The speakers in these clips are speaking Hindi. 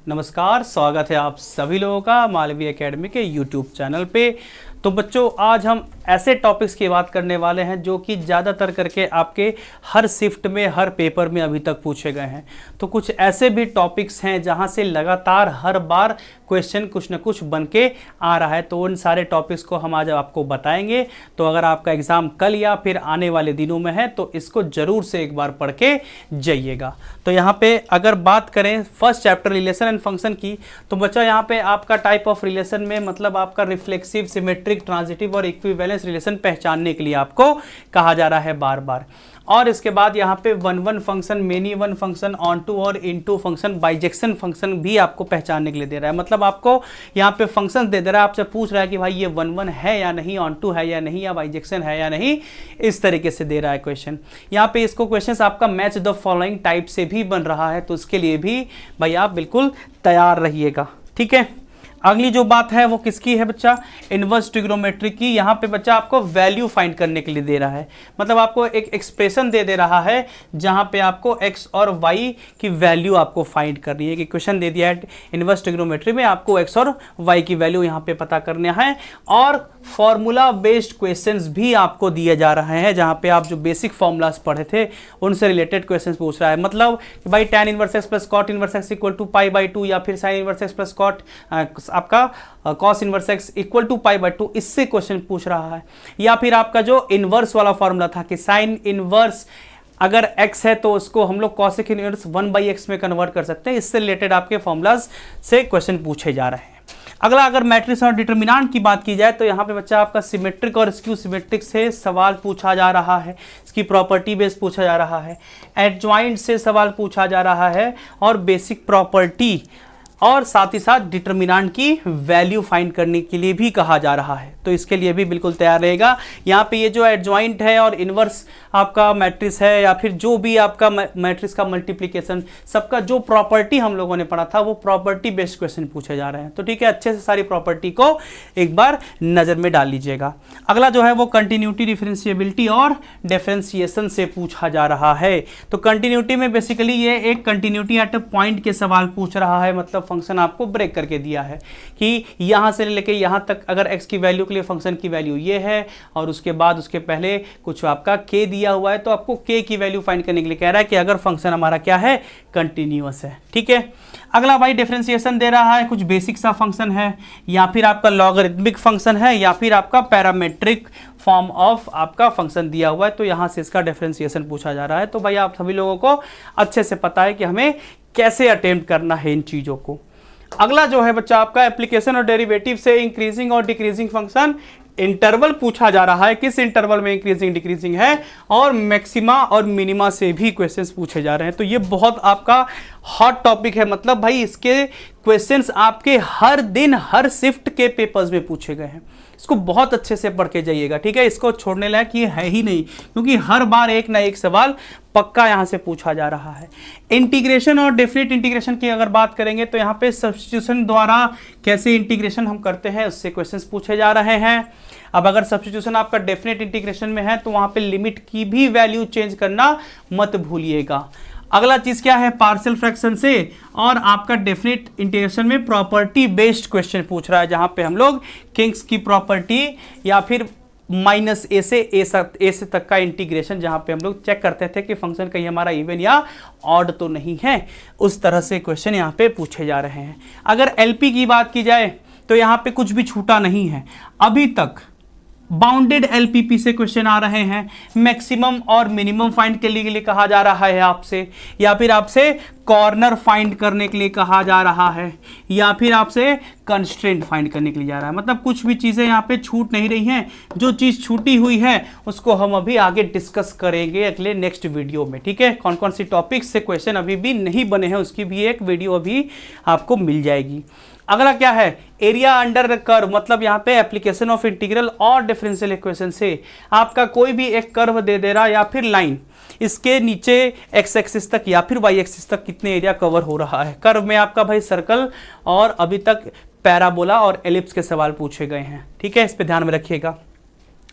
नमस्कार, स्वागत है आप सभी लोगों का मालवी एकेडमी के यूट्यूब चैनल पे। तो बच्चों, आज हम ऐसे टॉपिक्स की बात करने वाले हैं जो कि ज़्यादातर करके आपके हर शिफ्ट में, हर पेपर में अभी तक पूछे गए हैं। तो कुछ ऐसे भी टॉपिक्स हैं जहां से लगातार हर बार क्वेश्चन कुछ न कुछ बन के आ रहा है। तो उन सारे टॉपिक्स को हम आज आपको बताएंगे। तो अगर आपका एग्ज़ाम कल या फिर आने वाले दिनों में है तो इसको ज़रूर से एक बार पढ़ के जाइएगा। तो यहाँ पे अगर बात करें first chapter relation and function की, तो बच्चा यहाँ पे आपका टाइप ऑफ रिलेशन में मतलब आपका रिफ्लेक्सिव, सिमेट्रिक, ट्रांजिटिव और इक्विवेलेंस रिलेशन पहचानने के लिए आपको कहा जा रहा है बार बार। और इसके बाद यहाँ पे one one function, many one function, onto और into function, bijection function भी आपको पहचानने के लिए दे रहा है। मतलब आपको यहाँ पे फंक्शन दे रहा है, आपसे पूछ रहा है कि भाई ये वन वन है या नहीं, ऑन टू है या नहीं, या बाइजेक्शन है या नहीं, इस तरीके से दे रहा है क्वेश्चन। यहाँ पे इसको क्वेश्चन आपका मैच द फॉलोइंग टाइप से भी बन रहा है, तो उसके लिए भी भाई आप बिल्कुल तैयार रहिएगा। ठीक है, अगली जो बात है वो किसकी है बच्चा? इनवर्स ट्रिग्नोमेट्री की। यहाँ पे बच्चा आपको वैल्यू फाइंड करने के लिए दे रहा है, मतलब आपको एक एक्सप्रेशन दे रहा है जहाँ पे आपको x और y की वैल्यू आपको फाइंड करनी है। कि क्वेश्चन दे दिया है इनवर्स ट्रिग्नोमेट्री में आपको x और y की वैल्यू यहाँ पे पता करना है। और फॉर्मूला बेस्ड क्वेश्चंस भी आपको दिए जा रहे हैं, जहाँ पे आप जो बेसिक फॉर्मूलाज पढ़े थे उनसे रिलेटेड क्वेश्चन पूछ रहा है। मतलब कि भाई tan inverse x plus cot inverse x equal to pi by 2, या फिर sine inverse x plus cot आपका cos inverse x equal to pi by 2, इससे क्वेश्चन पूछ रहा है। या फिर आपका जो इनवर्स वाला फॉर्मूला था कि साइन इनवर्स अगर x है तो उसको हम लोग कॉसेक इनवर्स 1/x में कन्वर्ट कर सकते हैं, इससे रिलेटेड आपके फॉर्मूलाज से क्वेश्चन पूछे जा रहे हैं। अगला अगर मैट्रिक्स और डिटर्मिनेंट की बात की जाए तो यहाँ पे बच्चा आपका सिमेट्रिक और स्क्यू सिमेट्रिक से सवाल पूछा जा रहा है, इसकी प्रॉपर्टी बेस पूछा जा रहा है, एडजॉइंट से सवाल पूछा जा रहा है, और बेसिक प्रॉपर्टी और साथ ही साथ डिटर्मिनेंट की वैल्यू फाइंड करने के लिए भी कहा जा रहा है। तो इसके लिए भी बिल्कुल तैयार रहेगा। यहाँ पे ये जो एडजॉइंट है और इनवर्स आपका मैट्रिक्स है, या फिर जो भी आपका मैट्रिक्स का मल्टीप्लिकेशन, सबका जो प्रॉपर्टी हम लोगों ने पढ़ा था वो प्रॉपर्टी बेस्ड क्वेश्चन पूछे जा रहे हैं। तो ठीक है, अच्छे से सारी प्रॉपर्टी को एक बार नज़र में डाल लीजिएगा। अगला जो है वो कंटिन्यूटी, डिफरेंशिएबिलिटी और डिफरेंशिएशन से पूछा जा रहा है। तो कंटिन्यूटी में बेसिकली ये एक कंटिन्यूटी एट अ पॉइंट के सवाल पूछ रहा है। मतलब फंक्शन आपको ब्रेक करके दिया है कि यहां से लेके यहां तक अगर x की वैल्यू के लिए फंक्शन की वैल्यू ये है, और उसके बाद उसके पहले कुछ आपका k दिया हुआ है, तो आपको k की वैल्यू फाइंड करने के लिए कह रहा है कि अगर फंक्शन हमारा क्या है, कंटिन्यूअस है। ठीक है, अगला भाई डिफरेंशिएशन दे रहा है, कुछ बेसिक सा फंक्शन है, या फिर आपका लॉगरिथमिक फंक्शन है, या फिर आपका पैरामेट्रिक फॉर्म ऑफ आपका फंक्शन दिया हुआ है, तो यहां से इसका डिफरेंशिएशन पूछा जा रहा है। तो भाई आप सभी लोगों को अच्छे से पता है कि हमें कैसे अटेम्प्ट करना है इन चीजों को। अगला जो है बच्चा आपका एप्लीकेशन और डेरिवेटिव से इंक्रीजिंग और डिक्रीजिंग फंक्शन, इंटरवल पूछा जा रहा है, किस इंटरवल में इंक्रीजिंग डिक्रीजिंग है, और मैक्सिमा और मिनिमा से भी क्वेश्चंस पूछे जा रहे हैं। तो ये बहुत आपका हॉट टॉपिक है। मतलब भाई इसके क्वेश्चंस आपके हर दिन हर शिफ्ट के पेपर्स में पूछे गए हैं। इसको बहुत अच्छे से पढ़ के जाइएगा। ठीक है, इसको छोड़ने लायक ये है ही नहीं, क्योंकि हर बार एक ना एक सवाल पक्का यहां से पूछा जा रहा है। इंटीग्रेशन और डेफिनेट इंटीग्रेशन की अगर बात करेंगे तो यहाँ पे सब्स्टिट्यूशन द्वारा कैसे इंटीग्रेशन हम करते हैं उससे क्वेश्चंस पूछे जा रहे हैं। अब अगर सब्स्टिट्यूशन आपका डेफिनेट इंटीग्रेशन में है तो वहां पे लिमिट की भी वैल्यू चेंज करना मत भूलिएगा। अगला चीज क्या है, पार्शियल फ्रैक्शन से और आपका डेफिनेट इंटीग्रेशन में प्रॉपर्टी बेस्ड क्वेश्चन पूछ रहा है, जहां पे हम लोग किंग्स की प्रॉपर्टी या फिर -a से a से तक का इंटीग्रेशन, जहां पे हम लोग चेक करते थे कि फंक्शन कहीं हमारा इवन या ऑड तो नहीं है, उस तरह से क्वेश्चन यहाँ पे पूछे जा रहे हैं। अगर एलपी की बात की जाए तो यहाँ पे कुछ भी छूटा नहीं है अभी तक। बाउंडेड एलपीपी से क्वेश्चन आ रहे हैं, मैक्सिमम और मिनिमम फाइंड के लिए कहा जा रहा है आपसे, या फिर आपसे कॉर्नर फाइंड करने के लिए कहा जा रहा है, या फिर आपसे कंस्ट्रेंट फाइंड करने के लिए जा रहा है। मतलब कुछ भी चीज़ें यहाँ पे छूट नहीं रही हैं। जो चीज़ छूटी हुई है उसको हम अभी आगे डिस्कस करेंगे अगले नेक्स्ट वीडियो में। ठीक है, कौन कौन सी टॉपिक्स से क्वेश्चन अभी भी नहीं बने हैं उसकी भी एक वीडियो अभी आपको मिल जाएगी। अगला क्या है, एरिया अंडर कर्व। मतलब यहाँ पे एप्लीकेशन ऑफ इंटीग्रल और डिफरेंशियल इक्वेशन से आपका कोई भी एक कर्व दे रहा या फिर लाइन, इसके नीचे एक्स एक्सिस तक या फिर वाई एक्सिस तक कितने एरिया कवर हो रहा है। कर्व में आपका भाई सर्कल और अभी तक पैराबोला और एलिप्स के सवाल पूछे गए हैं। ठीक है, इस पे ध्यान में रखिएगा।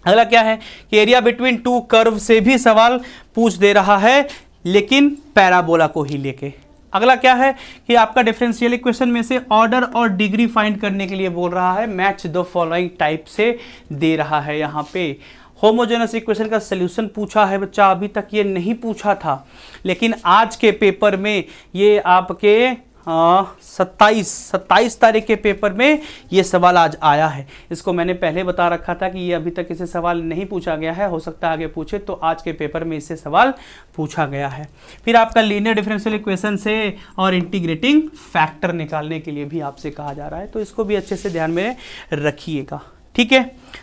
अगला क्या है कि एरिया बिटवीन टू कर्व से भी सवाल पूछ दे रहा है, लेकिन पैराबोला को ही लेके। अगला क्या है कि आपका डिफरेंशियल इक्वेशन में से ऑर्डर और डिग्री फाइंड करने के लिए बोल रहा है, मैच द फॉलोइंग टाइप से दे रहा है। यहाँ पे होमोजेनस इक्वेशन का सॉल्यूशन पूछा है बच्चा, अभी तक ये नहीं पूछा था, लेकिन आज के पेपर में ये आपके 27 तारीख के पेपर में ये सवाल आज आया है। इसको मैंने पहले बता रखा था कि ये अभी तक इसे सवाल नहीं पूछा गया है, हो सकता है आगे पूछे, तो आज के पेपर में इससे सवाल पूछा गया है। फिर आपका लीनियर डिफरेंशियल इक्वेशन से और इंटीग्रेटिंग फैक्टर निकालने के लिए भी आपसे कहा जा रहा है, तो इसको भी अच्छे से ध्यान में रखिएगा, ठीक है।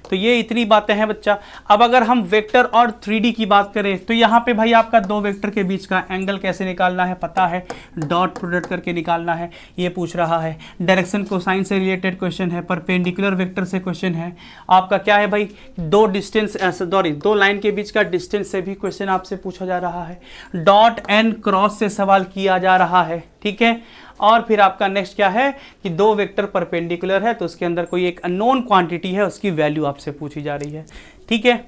तो ये इतनी बातें हैं बच्चा। अब अगर हम वेक्टर और 3D की बात करें तो यहाँ पे भाई आपका दो वेक्टर के बीच का एंगल कैसे निकालना है पता है, डॉट प्रोडक्ट करके निकालना है, ये पूछ रहा है। डायरेक्शन कोसाइन से रिलेटेड क्वेश्चन है, परपेंडिकुलर वेक्टर से क्वेश्चन है। आपका क्या है भाई, दो लाइन के बीच का डिस्टेंस से भी क्वेश्चन आपसे पूछा जा रहा है। डॉट एंड क्रॉस से सवाल किया जा रहा है, ठीक है। और फिर आपका नेक्स्ट क्या है कि दो वेक्टर परपेंडिकुलर है तो उसके अंदर कोई एक अननोन क्वांटिटी है, उसकी वैल्यू आपसे पूछी जा रही है, ठीक है।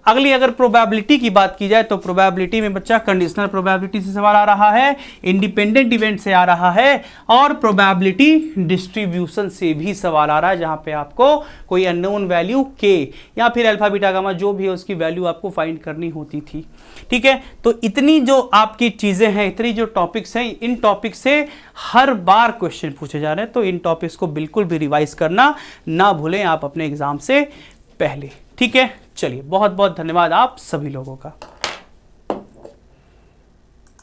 अगली अगर प्रोबेबिलिटी की बात की जाए तो प्रोबेबिलिटी में बच्चा कंडीशनल प्रोबेबिलिटी से सवाल आ रहा है, इंडिपेंडेंट इवेंट से आ रहा है, और प्रोबेबिलिटी डिस्ट्रीब्यूशन से भी सवाल आ रहा है, जहां पे आपको कोई अननोन वैल्यू के या फिर अल्फा बीटा गामा जो भी है उसकी वैल्यू आपको फाइंड करनी होती थी, ठीक है। तो इतनी जो आपकी चीजें हैं, इतनी जो टॉपिक्स हैं, इन टॉपिक से हर बार क्वेश्चन पूछे जा रहे हैं, तो इन टॉपिक्स को बिल्कुल भी रिवाइज करना ना भूलें आप अपने एग्जाम से पहले, ठीक है। चलिए बहुत बहुत धन्यवाद आप सभी लोगों का।